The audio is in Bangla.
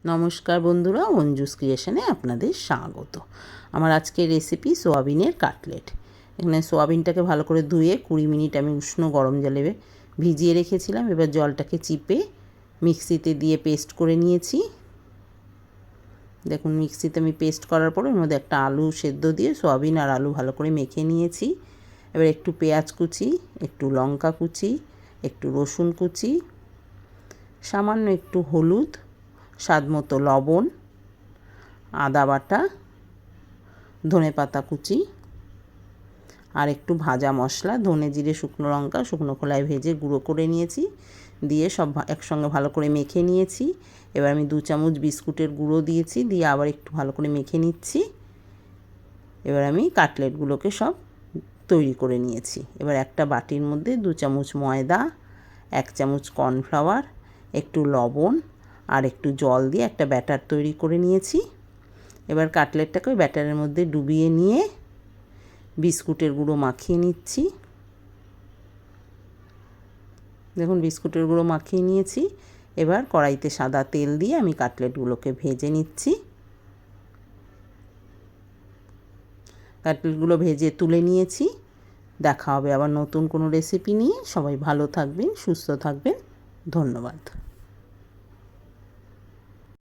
নমস্কার বন্ধুরা, অঞ্জুস ক্রিয়েশনে আপনাদের স্বাগত। আমার আজকের রেসিপি সোয়াবিনের কাটলেট। এখানে সোয়াবিনটাকে ভালো করে ধুয়ে 20 মিনিট আমি উষ্ণ গরম জলে ভিজিয়ে রেখেছিলাম। এবার জলটাকে চিপে মিক্সিতে দিয়ে পেস্ট করে নিয়েছি। দেখুন, মিক্সিতে আমি পেস্ট করার পর এর মধ্যে একটা আলু সেদ্ধ দিয়ে সোয়াবিন আর আলু ভালো করে মেখে নিয়েছি। এবার একটু পেঁয়াজ কুচি, একটু লঙ্কা কুচি, একটু রসুন কুচি, সামান্য একটু হলুদ, স্বাদমতো লবণ, আদা বাটা, ধনেপাতা কুচি আর একটু ভাজা মশলা, ধনে জিরে শুকনো লঙ্কা শুকনো খোলায় ভেজে গুঁড়ো করে নিয়েছি, দিয়ে সব একসঙ্গে ভালো করে মেখে নিয়েছি। এবার আমি 2 চামচ বিস্কুটের গুঁড়ো দিয়েছি, দিয়ে আবার একটু ভালো করে মেখে নিচ্ছি। এবার আমি কাটলেটগুলোকে সব তৈরি করে নিয়েছি। এবার একটা বাটির মধ্যে 2 চামচ ময়দা, 1 চামচ কর্নফ্লাওয়ার, একটু লবণ আর একটু জল দিয়ে একটা ব্যাটার তৈরি করে নিয়েছি। এবার কাটলেটটাকে ওই ব্যাটারের মধ্যে ডুবিয়ে নিয়ে বিস্কুটের গুঁড়ো মাখিয়ে নিচ্ছি। দেখুন, বিস্কুটের গুঁড়ো মাখিয়ে নিয়েছি। এবার কড়াইতে সাদা তেল দিয়ে আমি কাটলেটগুলোকে ভেজে নিচ্ছি। কাটলেটগুলো ভেজে তুলে নিয়েছি। দেখা হবে আবার নতুন কোনো রেসিপি নিয়ে। সবাই ভালো থাকবেন, সুস্থ থাকবেন। ধন্যবাদ।